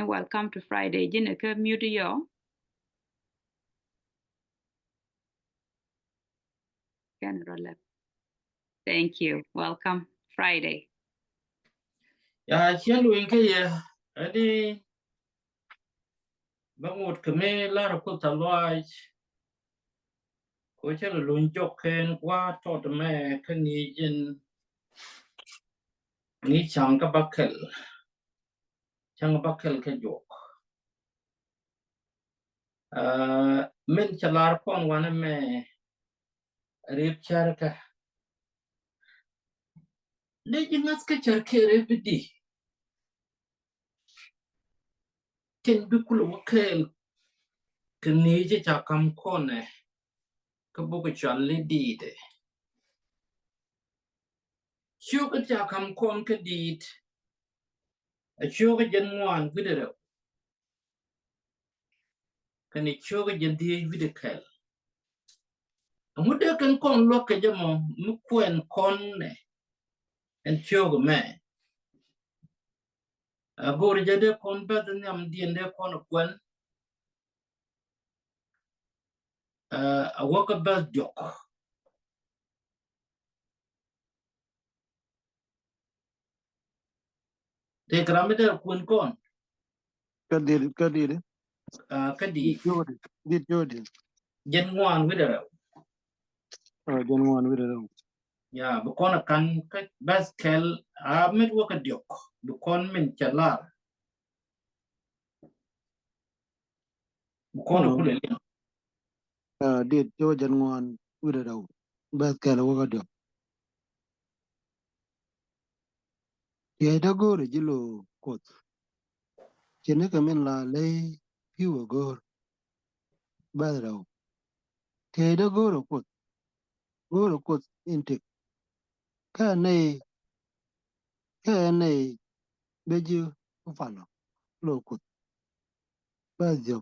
welcome to Friday. Jine ke mute yo. Thank you. Welcome Friday. Ya chielu inke ya adi bangut keme la ko talwaj ko chelo lunjok ken kwa to de me kani jin ni chang ka bakel ke jok min chalar kon wana me rip charka le jingas ka charke rebidi ken bikulu wakel kani je chakam kone ka buku challe dide shuka chakam kon ka did a shuka janwan gudere kan ichoga jandi video kel amude kan kon loke jamo mukwen kon ne en choga me agor jade kon bad nyam diende kon kwen awaka bad jok te gramede kwen kon Kadir kadi Jodi jenwan widere Janwan with it. ya bukon kan ka bas kel a met waka diok bukon min chalar bukon kulele Did Joe Janwan with it out. Best Calawado. Yeda go to Jilo quote. Chenekamin la lay few go Badro. Teda go to quote intake. Ka nay beju follow. Low quote. Bazio.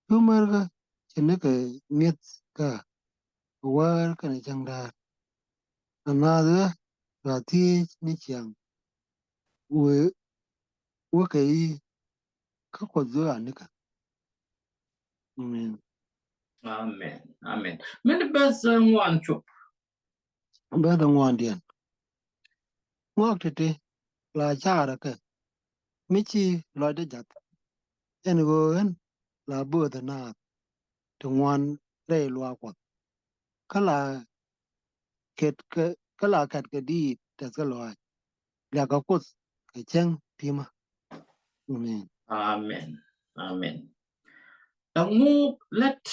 Humarga Cheneka meets ka. War can a changda. Another Rati Nichiang. We okay. Kakozo Anika. amen min bas wan chup Better one dear. Walked it la chara. Michi Lloyd Jat. And go in la Burda na to one day luakwa. Kala kala kat kadi tasaloy. Laka kus kachang pima. amen amu let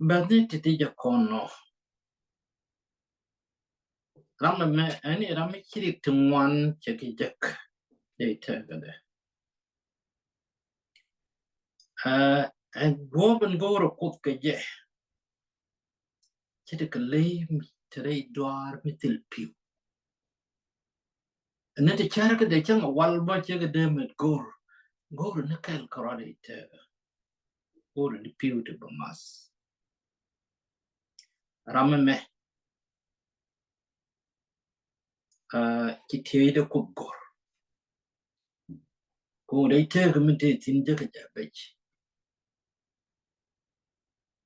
badit ti jakono Rama me ani rama kiri tungwan cheki jek data gade and woben go ro kut ke je chete kale mi tere doar mi til piu and the charaka de chang wal ba chege de met gor ne kal karade te gor ni piu te bamas rama me ki te de kut gor de te mi te tin je ke bech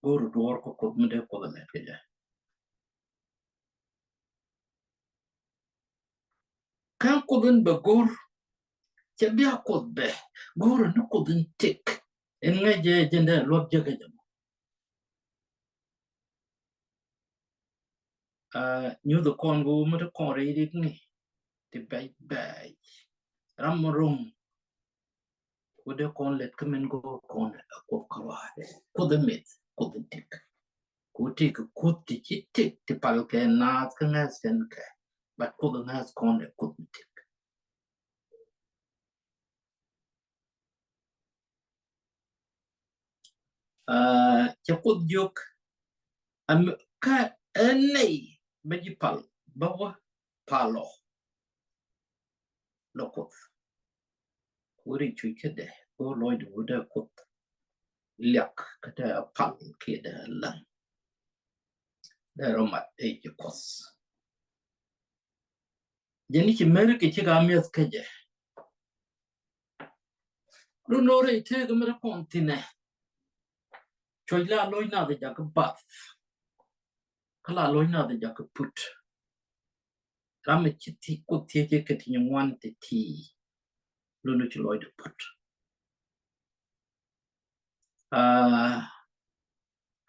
gor doar ko kut mi de ko le ke ja kan kudin ba gor Chabia could be Guru no couldn't take in major gender lob jagajam. Knew the Congo motor con reading me the bag Ramarum would the con let come and go con a cook couldn't meet couldn't take could take a could take the palke and not can ask and care but couldn't ask con a couldn't take. Bukjiok ka any Bejipal Bawa Palo Lokoth Uri Chuchede go Lloyd would have put Liak Kata Pal Kid Lang the Roma age costs. Jenny America Chigamias Kaja Runore take a mera continent. Choila loina the jack bath. Kala loina the jack put. Ramachiti could take a cutting one the tea. Lunuchiloid put.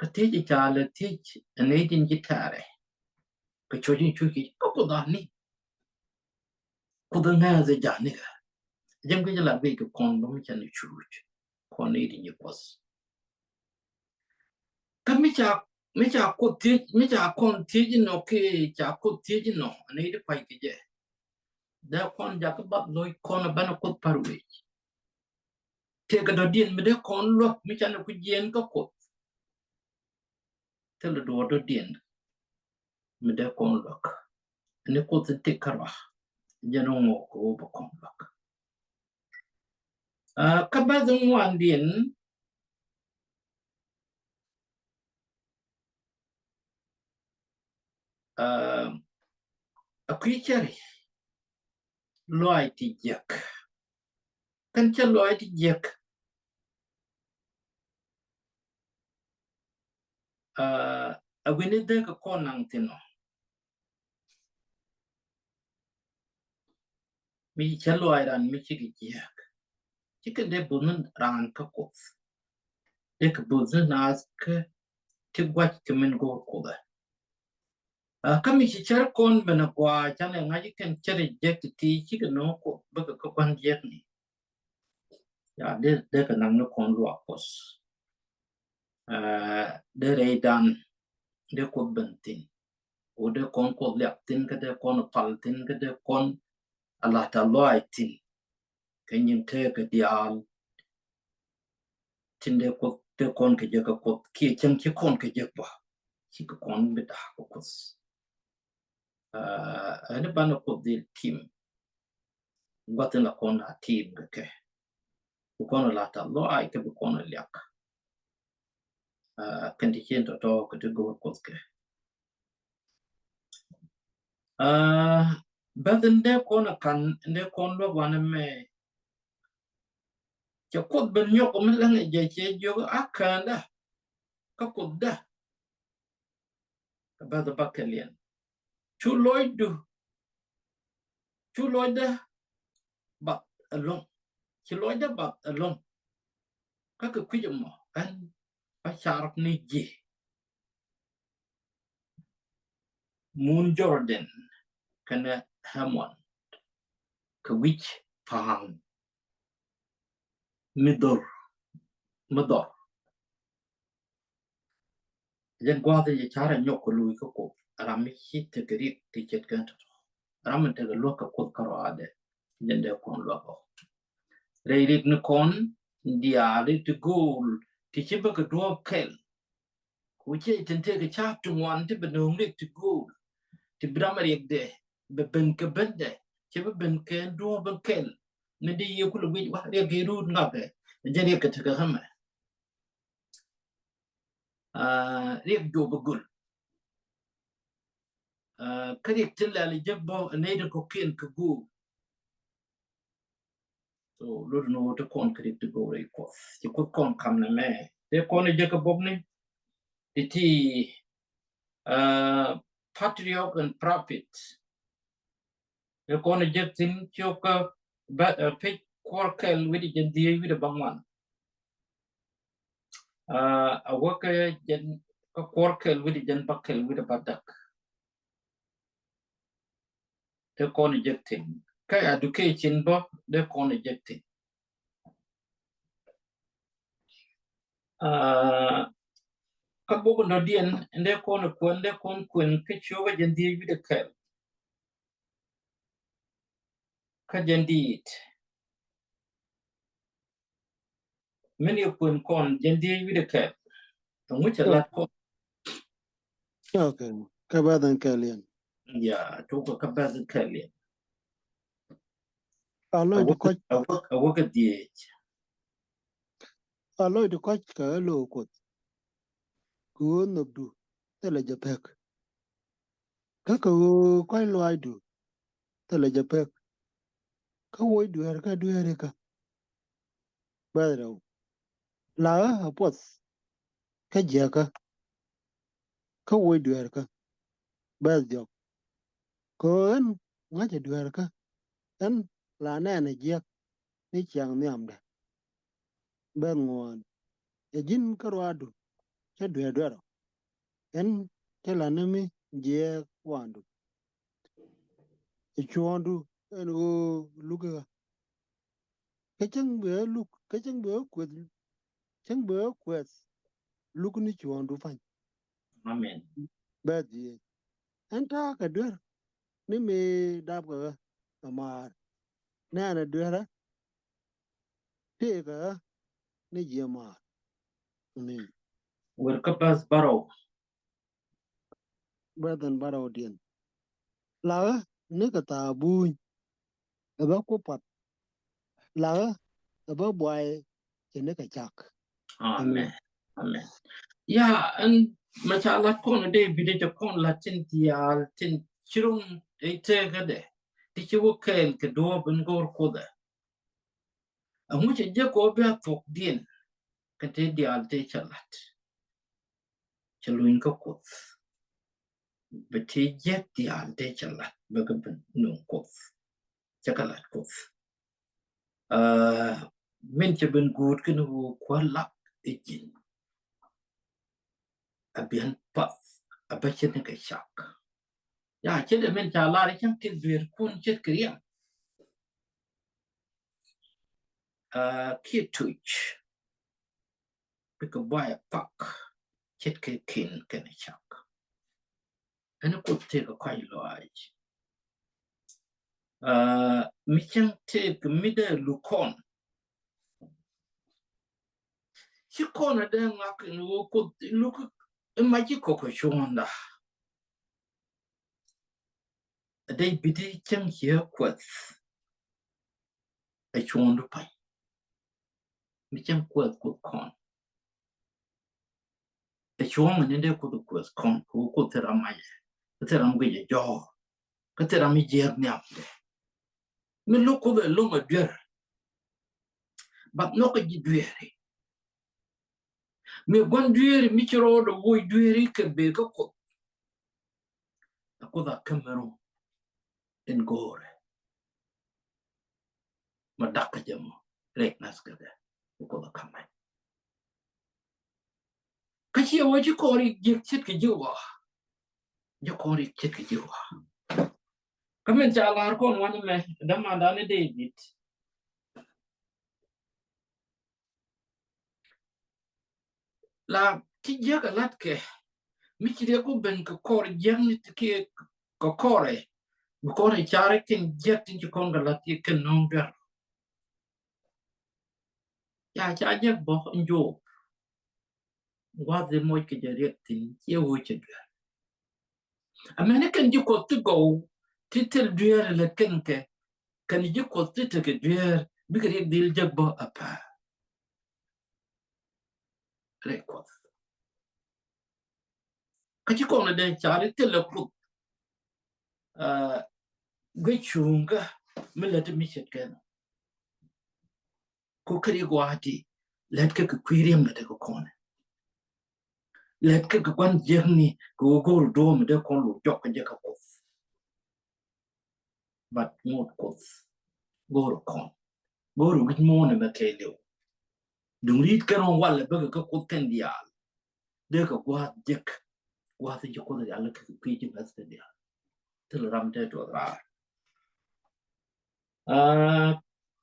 Katiji Charlie teach an 18 guitar. Kachojin chuki, Okodani. Couldn't have the Janica. Jangilla bake a condom and a church. Cornading your boss. Kamicha could teach Micha con teaching okay, Jaco teaching no, and 85 ye. Thereupon Jacobat Lloyd corner banner parway. Take a dodian with a con look, Michana could yen go. Tell the daughter dien. With a con look. And they put the ticker. Janong over con look. Kabazon one dien. A creature. Loyalty jack. Can't you loyalty jack? A winner take a con tino. Me chelloid and Michiki jack. Chicken de buzzin rank a cough. Take a buzzin ask to watch the men go over. Kami si cher kon bena kwa chane ngaji can cherry jack to tea chicken no cook but a cook one jack ni. Ya de can no con luakos. De ray dan de cook bentin. O de con cook laptin ka de con paltin ka de con a lata loitin. Can you take a dial? Tin de cook de con ka jack a cook ki chen ki con ka jack ba. Chi ka con bit a cookus. And a band of the team. Got in a corner team. Okay. Bukono lata lo ai ke bukono liak. Condition to talk to go koske. But in their corner can in their corner one me. You could be your common jay yoga akanda. Kakuda. About the baccalian. Chu Lloyd do. Chu Lloyd but alone. Chu Lloyd but alone. Kakakumo and a sharp niji. Moon Jordan. Can Hamon. Kawich Pahang. Midor. Then go out the char and yok lui coco. Rami hit the great ticket canto. Ramen take a look at cook carade. Then they con logo. They did no con, the alley to gold. Teaching book a dwarf kell. Which it and take a chap to one to be no to gold. To Bramaric day. Bebenka bende. Chibben can dwarf and kell. Nadi you could wait what they get rude nappe. And then you could take a hammer. Rick Jobagul. Karik Tilla Jabbo and Nader Cocaine Kagu. So, Lord know what to concrete to go right off. You could come na me. They call it Jacob Bobney. The tea patriot and prophet. They call it Jackson Choker, but a pig quarkel with it and deal with a bangman. A worker a quarkel with it and buckle with a badak. They call it Jackson. Kay education, but they call it Jackson. Kabogo no dien and they call a queen pitch over and deal with a kel. Kajandit. Many of them con deal with a kel. And which a lot of Okay. Kabadan Kalian. yeah, talk a cabazon kelly. Aloy the coach, I work at the age. aloy the coach, hello, coach. Go no do. Tell a japek. Kaka, quite low I do. Tell a japek. Kawoy do Erika do Erika. ba da la apos ka je ka wo duer ka ba jok ko en nga je duer ka en la na je ni chang ni amda ba ngon e jin ka rwadu che duer en te la na mi je wandu e chondu en go luga ka chang be kwet luk ni chondu fan Amen. ba di en ta ka duer ni me dab ka amar na na duer te ka ni je mar ni We're kapas barrow. brother bara odien la ni ka ta bu ba ko pat la ba boy che ne ka chak Amen. amen Amen. Yeah, and machala kon de bide kon latin dial tin chirung ite gade. Tichu kel ke do ben gor koda. Amu che je ko be tok din ke te dial te chalat. Chaluin ko kot. Be te je dial te chalat be ke ben no kot. Chakalat kot. Men che ben gut ke no kwala ejin. Abian pas. Abachen ke shak. Ya chede men chala ri chang til bir kun chet kriya. Ki twitch. Bika buy a pack. Chet ke kin ken shak. Ana ko te ko kai loaj. Mi chang te ke mide lukon. Chi kona de ngak no ko luk maji ko ko shonda. Dei bidi chang here kwat. A shondu pai. Mi chang kwat ko kon. A shong ne de ko kwat kon ko te ramai. Te ramge jo. Ka te rami jer nyap. Mi loko de lunga dwer. But no ka ji dwere. Me gwan dwere mi chiro do woy dwere ke be ka ko. Ako da Cameroon in gore. Ma dakka jamo. Rek nas ka de. Ako da kamay. Kachi ya waji kori jik chit ke jiwa. Jo kori chit ke jiwa. Kamen cha alar kon wani me. Dama dani David. La ki jaga latke. Mi chire ko ben ka kori jang ni ke ka kore. Kore chare ken jet in konga lati ken nongder. Ya cha je bo njo wa de moy ke jare tin ye wo che dwer amene kan ji ko to go titel dwer le ken ke kan ji ko titel ke dwer bi ke dil je bo apa re ko ka ji ko na de chare tel ko gwe chunga mele de mi chet ken ko kri go ati let ke kwiriem na de ko kone let ke kwan jerni ko go do me de kon lu jok je ka ko but not ko go kon go ru git mo ne me ke le dung rit kan on wala ba ka ko ten dia de ka kwa jek kwa se ko de ala ka pi ji bas de dia tel ram de to ra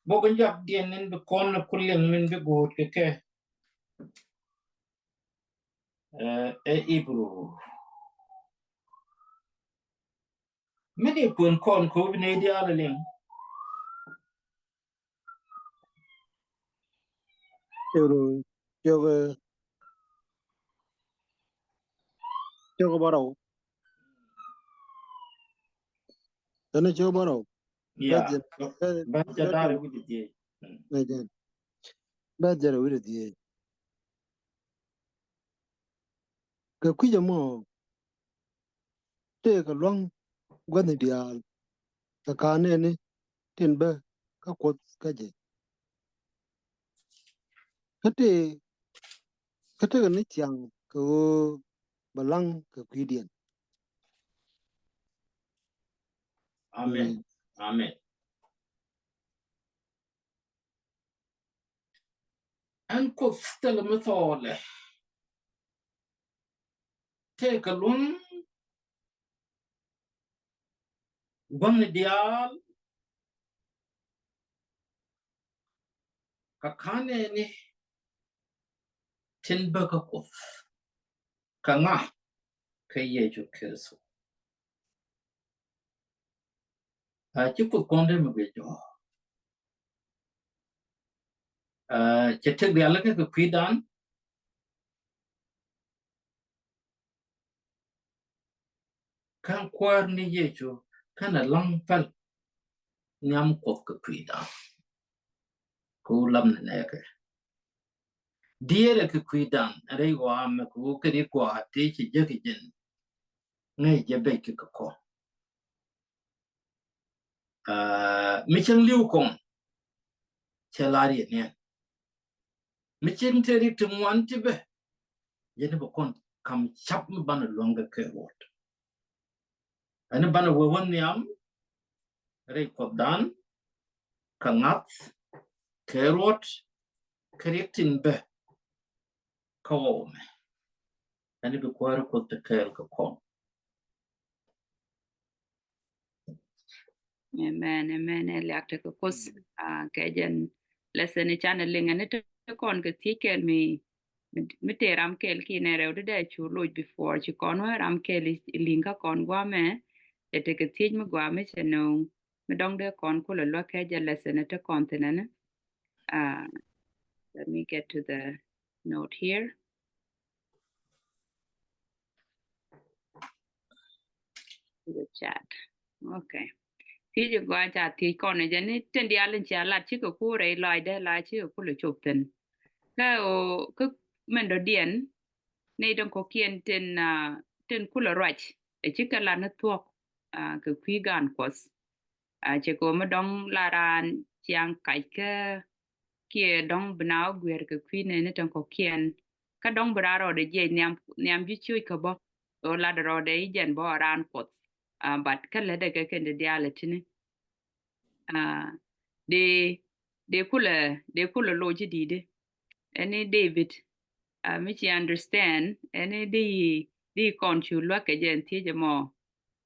bo ban jap dien nen be kon na kulen men be go ke e ibru me de pun kon ko ne dia ala len pero yo bara tane yo bara ba ya je ba ja ba dare wi de je ba je wi de ka ku je mo te ka long gwa ni dia ka ne ni tin ba ka ko ka je kete ni Chieng ko balang ka kwidien Amen. Amen. And ko stella methole. Take a loan. One dial. Kakane ni. Tinberg of. Kanga. Kayeju Kelso. You could condemn with you. Check the alaka ka kwidan. Kan kwar ni yeju. Kana lang pal. Nyam kwaf ka kwidan. Kulam na neke. Diere ka kwidan. Aray wa me ku kadi kwa te chi jeki jin. Ngay jabe ki ka ko. Micheng liu kong. Chelari niyan. Micheng teri tumuan tibe. Yeni bakon kam chap mi bana longa ke wot. Ani bana wawan niyam. Aray kwa dan. Kangat. Kerot. Keriktin be. Kawo me. Ani bi kwara kwa te ker ka kon. Amen, amen. Eliakta ka kus kajan lesson ni channel linga ni to kon ka tikel mi te ram kel ki ne rew de chu loj before chu kon wa ram kel linga kon gwa me te ka tij mi gwa me cheno mi dong de kon ko lo ka ja lesson to content let me get to the note here. The chat. Okay. Thì giờ qua chả thì con này dân trên đi ăn chả là chỉ có cô đấy lại đây lại chỉ có cô là chụp tin cái cái mình đồ điện này đông có kiên trên cô là right để chỉ cái là nó thuộc cái quý gan quất chỉ có mà đông là ran chiang cái kia đông benau guer cái quý này nó đông có kiên cái đông bra rồi để dễ niam niam chỉ chui cái bo rồi là rồi để dần bo ran quất but cái là cái cái dia là tin uh, they kula loji dide any David michi understand any di konchu lwa ke jen ti jamo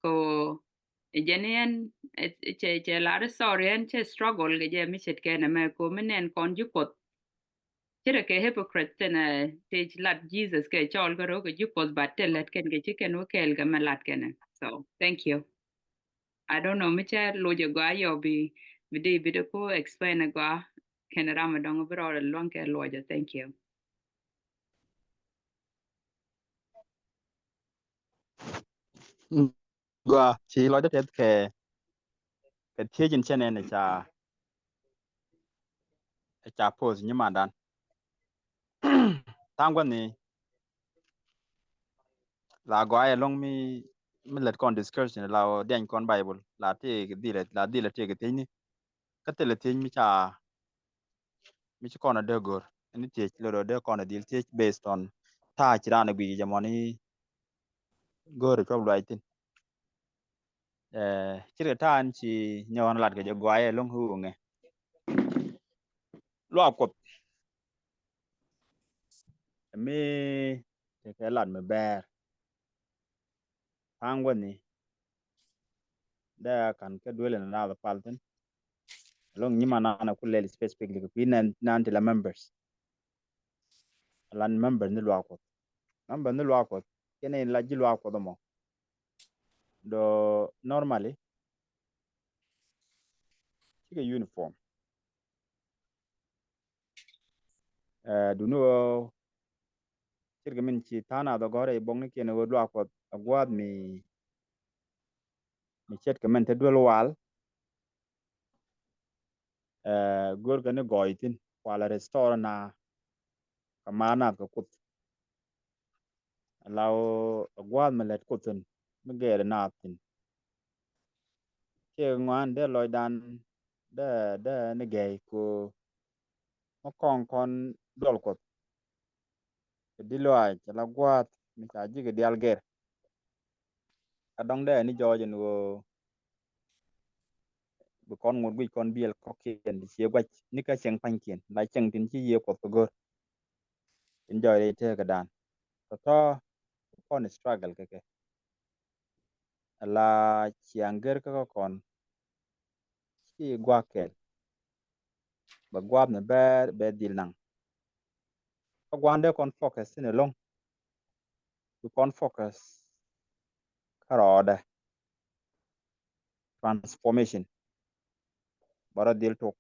ko jenian che la sorry and che struggle ke je michi ke na me ko menen konju pot chere ke hypocrite na te lat Jesus ke chol garo ke ju pot batte let ken ke chicken wo kel ga malat ken so thank you. I don't know micha loja gwa yo bi vidi video ko explain gwa ken ramadong bro long ke loja thank you. Gua chỉ nói đất cái thiên nhiên trên này chả pose nhưng mà đàn tăng quan này là gọi long mi let con discussion là đen con bible là thì cái đi là thì cái thế này cái thế là thế mi con ở đây gor anh thì lo đó con ở đi thì based on ta chỉ ra được bị jamoni gor cho loại tin chỉ cái ta anh chỉ nhau là cái gọi long hu nghe lo cột mi cái lần mà bear tăng quan này da kan ka dole na da paltin long nyima na kulle specifically ko pinan nan la members lan member ni lwa ko kene la ji lwa ko mo do normally ci uniform du no cirga min ci tana do gore bong ni kene wo lwa ko agwad mi chet ka men te dol wal gor ga ne goitin wala restaurant na kamana ko kut law agwad melet kutun mi gere na tin ke ngwan de loy dan de ne gay ko mo kon dol ko diloi la gwat mi ta ji di alger adong de ni jojen wo bu kon ngur bi kon biel ko kien di che gwach ni ka cheng pan kien la cheng tin chi ye ko go enjoy te ka dan to kon struggle ke la chianger ka kon chi gwa ke ba gwab na be dil nang ko gwande kon focus ne long bu kon focus karode transformation bara dil to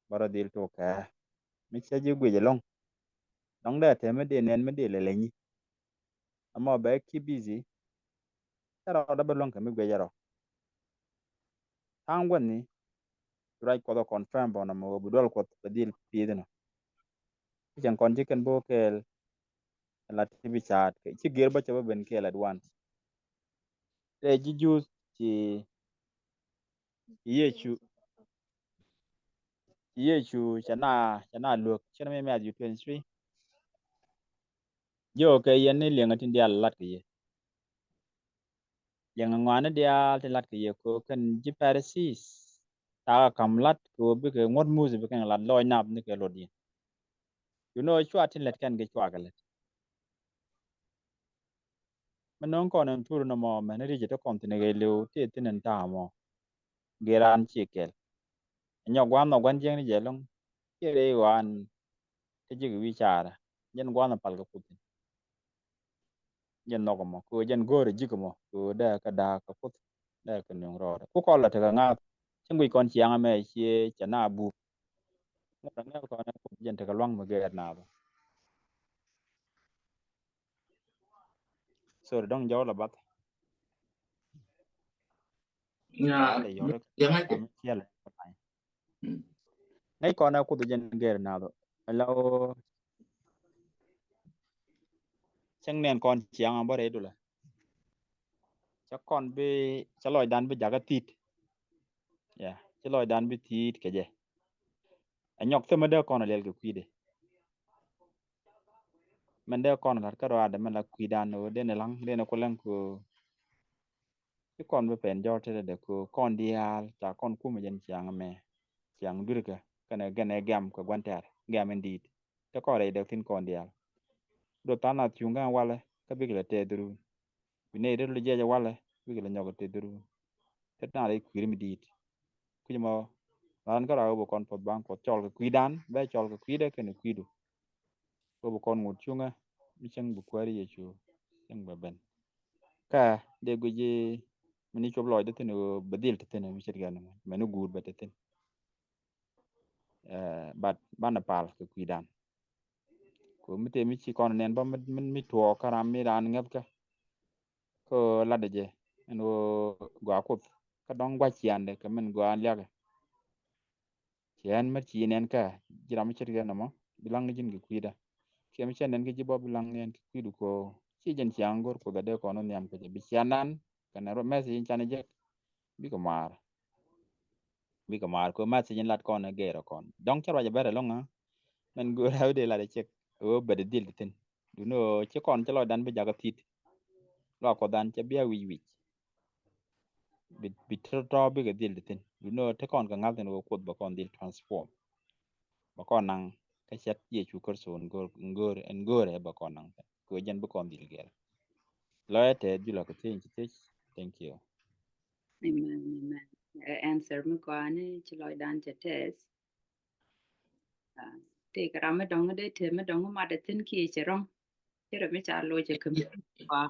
bara dil to mi che ji gwe long dong de te me de nen me de le ni amma ba ki busy karode ba long ka mi gwe jaro tangwan ni right ko confirm bona mo bu dol ko dil pi de no chen kon ji ken bo ke la tv chat ke chi ger ba che ba ben ke la advance te ji ju chi yechu chana look chana me ma ju 23 yo ke yen ni lenga tin dia lat ke ye yang ngwana dia te lat ke ye ko kan ji parasis ta kam lat ko bi ke ngot mu bi kan lat loy nap ni ke lodi you know chwa tin let kan ge chwa galet manon ko nan tur no mo men ri je to kom tin ge lu te tin ta mo geran chi kel nyo gwan no gwan jeng ni je long ke re wan te ji wi chara yen gwan pal ko putin yen no ko mo ko yen gore ji ko mo ko da ka da ka put da ka nyong ro ko ko la te ga nga chingui kon chiang me chi chana bu mo da nga ko na ko yen te ka long mo ge na ba so dong jaw la bat Ya, le yo le yang ka aja. mi chiel ngai ko na ko yen ge na do lo chang nen kon chiang ba re du la cha kon be cha loy dan be jaga tit ya cha loy dan be tit ke je anyok te ma de kon le ge kwide men de kon gar ka ro ade men la kwidan no de ne lang de ne ko lang ko cái con với pen gió thế để cô con đi à cha con cú mà dân chàng mẹ chàng đưa cái này gam cái quan trọng gam mình đi cho có đây được tin con đi à đồ ta nào chung cái wale cái biết là tê đu vì này đó là giờ wale biết là nhau cái tê đu thế nào đấy quý mình đi cứ mà làm cái nào bộ con phật bang phật chọn cái quý đan bé chọn cái quý đấy cái này quý đủ bộ con ngồi chung á mình chẳng bộ quay đi chú chẳng bận bận cả để cái gì mình chụp lại đó thì nó bedil thì nó mình sẽ cái này mà nó good bật thì but ban pal ke kuidan ko mite mi ci kon nen ba mi to karam mi ran ngab ka ko la de je en wo gwa ko ka dong gwa ci ande ka men gwa lya ka ci en ma ci nen ka jira mi ci ga mo bilang ni jin gi kuida ke mi chen nen gi bo bilang nen kuidu ko ci jen ci angor ko ga de ko non yam ka je bi chanan kana ro mesi in chane je bi ko mar ko ma ci jen lat kon ge ro kon dong chara je bere longa men go hawde la de cek o bede dil tin du no ci kon ci lo dan bi jaga tit lo ko dan ci biya wi bi to bi ga dil tin du no te kon ka ngal tin ko ba kon dil transform ba kon nang ka chet ye chu kor son ngor en gore ba kon nang ko jen ba kon dil gel lo te ju lo ko tin ci thank you Amen. Answer mo ko ani ci loy dan ci test. Te kara me dong de te me dong ma de tin ki ci rong. Ci re me cha lo ci kum kwa.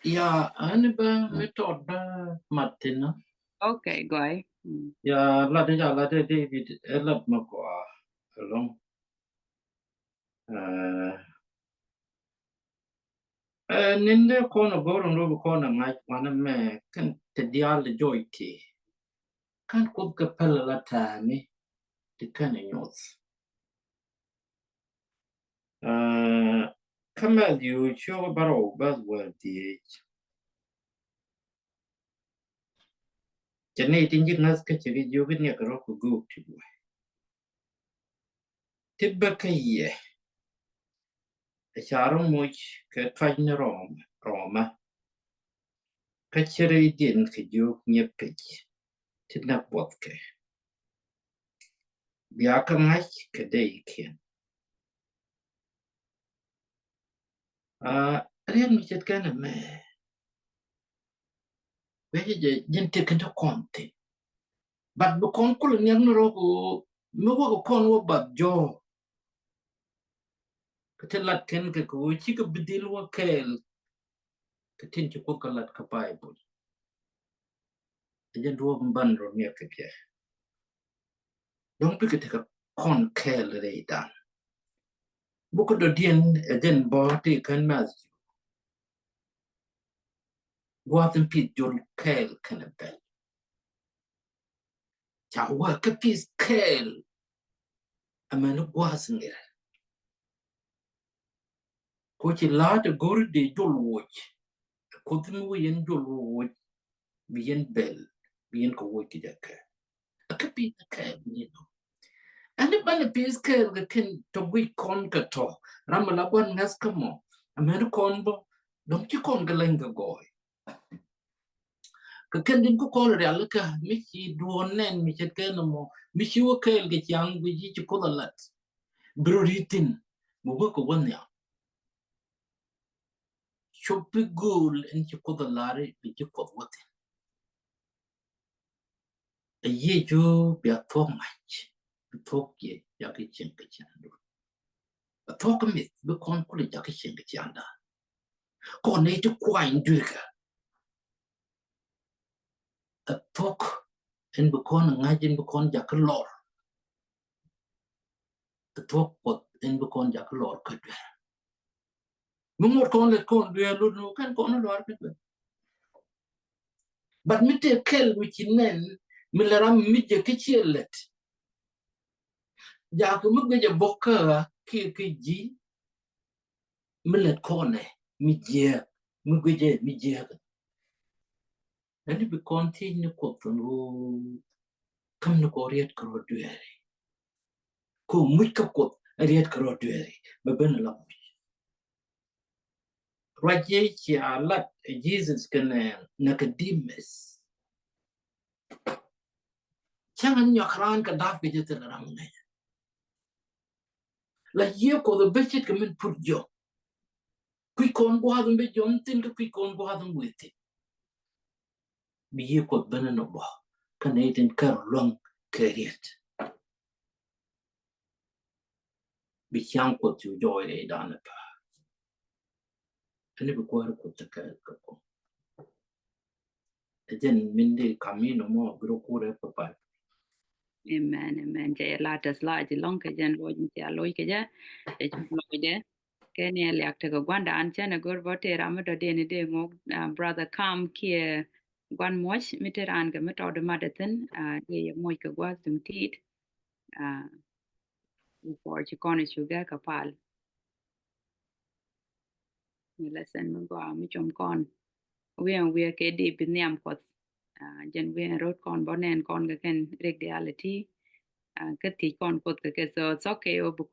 Ya, ane ba metode ba matina. Okay, go ahead. Ya, la de David, elat makwa along. Ninde kono goron robo kono ngai wana me kan te dial joyti. Kan kub ka pala la tani te kan nyos. Kamal yu cho baro bas wal di. Chane tinjik nas ka chiri yogi ne karo ko go ti. tibba kaye charo much ka twany Roma ka chere din ka juk nyepich tina potke bia ka ngach ka dei kien rian mi chet kana me weje je jente kento konti but bu kon kul nyang ro ko me wo kon wo bat jo ka telat ken ka ko chi ka bidil wa kel ka tin chi ko kalat ka bible jen do ban ro ne ka pye don't pick it ka kon kel re dan bu ko do dien den bo ti kan mas waten pit jol kel kana bel cha wa ka pis kel amanu wasnger ko chi la de gor de jol woch ko tin wo yen jol woch bi yen bel bi yen ko woch de ka ka pis kel ni no ane ban pis kel ga ken to wi kon ka to ramala ban ngas ka mo amanu kon bo dom chi kon ga lenga goy ka ken din ko ko re al ka mi chi duonen mi chet ken mo mi chi wo kel ga chang bi chi ko lat broritin mo ko wonya chopi gul en chi ko lare bi chi ko wote e ye jo bi a to mach to ye ya ki chen ka chan do a to ka mit bi kon ko ya ki chen ka chan da ko ne ti kwa indurka a to en bi kon ngajin bi kon ja ka lor a to ko en bi kon ja ka lor ka de mo kon le kon de lu no kan kon lor ka de but mi te kel wi nen mi la ram mi je ki chelet ja ko mi ge bokka ki ji mi let kone mi je mi ge mi je ani bi continue ko no kam no ko riet ko duere ko mu ka ko riet ko duere ba ben la raje ki alat Jesus kana Nicodemus changan nyakran ka daf ge te ram ne la ye ko the bechit ka min purjo kui kon bo hadum be jontin kui kon bo hadum wete bi ye ko ben no bo kanadin kar long keriet bi chang ko tu joy e dan pa ani bi ko ko ta ka ko jen minde camino mo bro ko re pa Amen. Jaya latas la ji long ka jan lo ji ya lo ke ja. E chu lo de. Ke ne lek te ko gwanda an chana gor bote rama do de ni de ngo brother come kia gwan moch miter an ga meto de madaten ye moy ka gwa tum tit for chi kone chu ga ka pal. Ni lesen mo gwa mi chom kon. We ke di biniam kot jen we rot kon bonen kon ga ken reg reality cái thì con cột cái giờ cho cái ô bu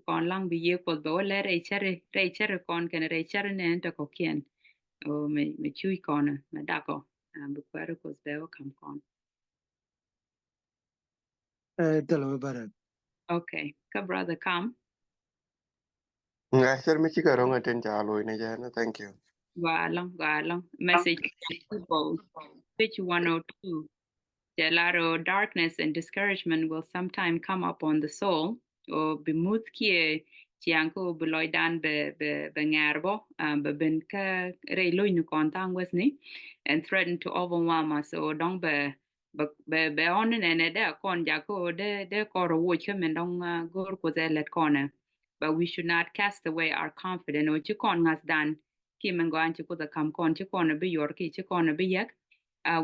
con lang bị yêu cột đó là rei chere con cái rei chere nên ta có kiên ô me chui con mà đã có bu qua rồi cột đó cầm con telo barat okay ka brother come Ngasir mi chika ronga ten chalo ina jana. Thank you. wa long message people page 102. The latter darkness and discouragement will sometime come upon the soul, or bimut kie chianko beloidan be ngarbo, be ben ka rei loinu kontang wasni, and threaten to overwhelm us. So don't be on and de kon jako de koro watch him and don't go ko let corner. But we should not cast away our confidence. Or chikon has done. Kim and go an chiko the kam kon chikon be yorki chikon be yak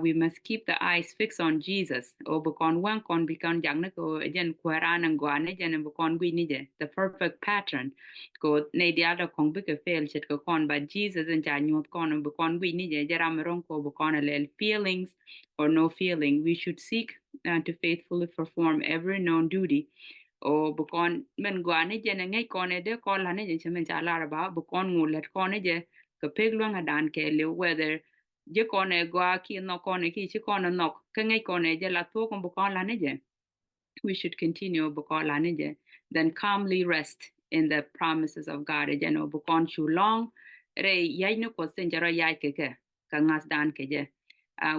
we must keep the eyes fixed on Jesus. O bukon wan kon bikon jang na ko jen kwaran ang gwan ne jen bukon gwi ni je the perfect pattern. Ko ne dia da kong bika fail chet ko kon but Jesus and jan nyot kon bukon gwi ni je jaram rong ko bukon lel feelings or no feeling. We should seek to faithfully perform every known duty o bukon men gwane je na ngai kone de ko la ne je chemen cha la ba bukon ngulet kone je ka peg lo ngadan ke le whether je kone gwa ki no kone ki chi kone no ka ngai kone je la to kon bukon la ne je we should continue bukon la ne je then calmly rest in the promises of God je no bukon chu long re yai no ko sen jara yai ke ka ngas dan ke je.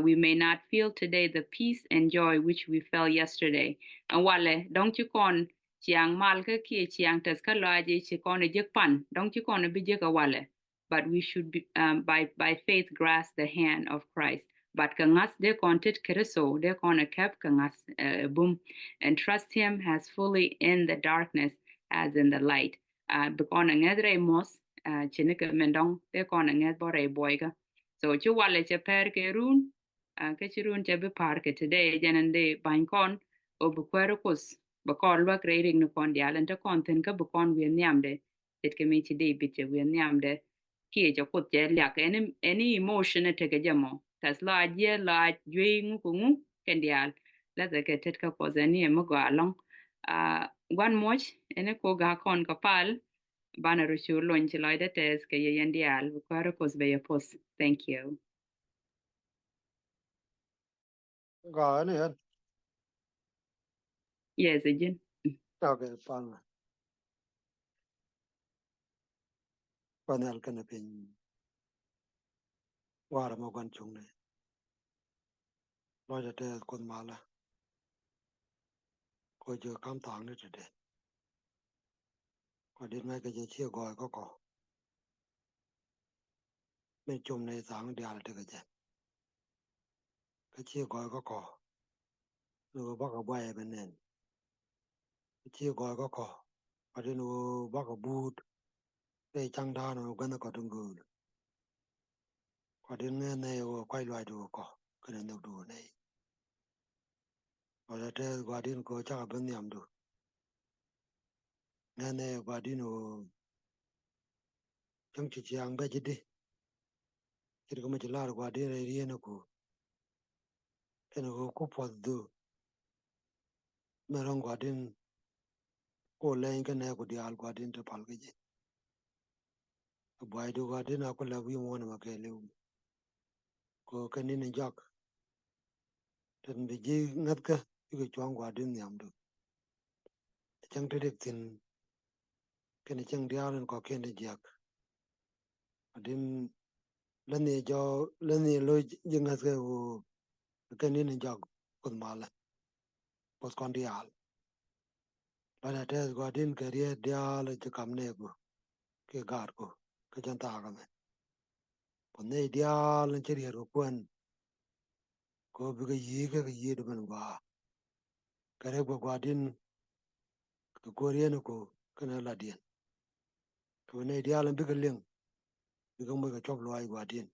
We may not feel today the peace and joy which we felt yesterday. And wale, don't you con chiang mal ke ki chiang tes ka loaji chi con jik pan, don't you con bi jik a wale. But we should be by faith grasp the hand of Christ. But kangas de con tit kereso, de con a kep kangas boom, and trust him as fully in the darkness as in the light. Bekon a ngedre mos, chinika mendong, de con a nged bore boyga. So chu wale che per ke run ke chi run che be par ke today janande bain kon o bu kwero kus ba kon wa creating no kon dial enta kon ten ka bu kon wi nyamde it ke mi chi de bit che wi nyamde ki je kut je lya ke any emotion te ke jamo tas la je la jwi ngu ku ngu ken dial la de ke tet ka ko zani mo go along one much ene ko ga kon ka pal bana ru chu lon chi loide tes ke ye yandial bu kwero kus be ye pos. Thank you. Ga ne yan. Yes, again. Okay, pan. Panel kana pin. Wara mo kan chung ne. Lo ja te kon mala. Ko je kam tang ne te. Ko dit me ke je chi go ko. Me chum ne sang dial te ke je. Ke chi go ko. Lu ba ka bai ben nen. Ke chi go ko. Pa din lu ba ka but. Te chang da no gan ko tung gu. Ko din ne o kwai lo du ko. Ke ne du ne. Ko ja te go din ko cha ben yam du. Ne go din o chang chi chiang ba ji di. Kiri kuma chila kwa di re riye na ku. Kena ku po du. Merong kwa din ko len kena ku di al kwa din te pal keje. Buai du kwa din aku la wi mo na ma ke lew. Ko keni ni jak. Ten bi ji ngat ka. Ike chuang kwa din nyam du. Chang te dik tin. Kena chang di alen kwa kena jak. Adin lani jo lani lo ji ngat ka ku. Keni ni jak kun mala. Pos kon di al. Lana tes kwa din ke riye di al je kam ne ku. Ke gar ku. Ke chan ta ka me. Nei dia lan cheri ro kwan ko bi ga yi de ban ba kare gwa din ko rien ko kana la din ko nei dia lan bi ga leng bi ga mo ga chop lo ai gwa din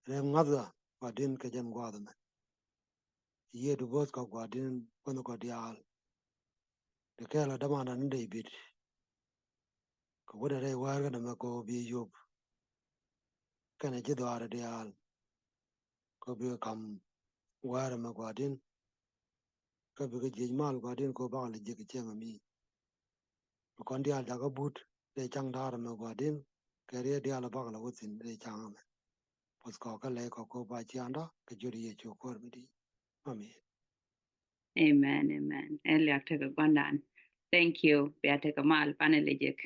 re ngada gwa din ka jan gwa da me yi de bos ka gwa din ko dia de ka la da ma na ndai bit ko wa re wa ga na ma ko bi yo kana ji do ara dia ko bi kam wa ra ma gwa din ka bi ga ji mal gwa din ko ba le ji ke chen mi kon dia da ga but de chang dar ma gwa din kare dia la ba la wutin de chang ma pos ko ka le ko ba chi anda ke juri ye chu ko mi di amen Amen, amen. Elia take a gondan. Thank you. Beate kamal panelejek.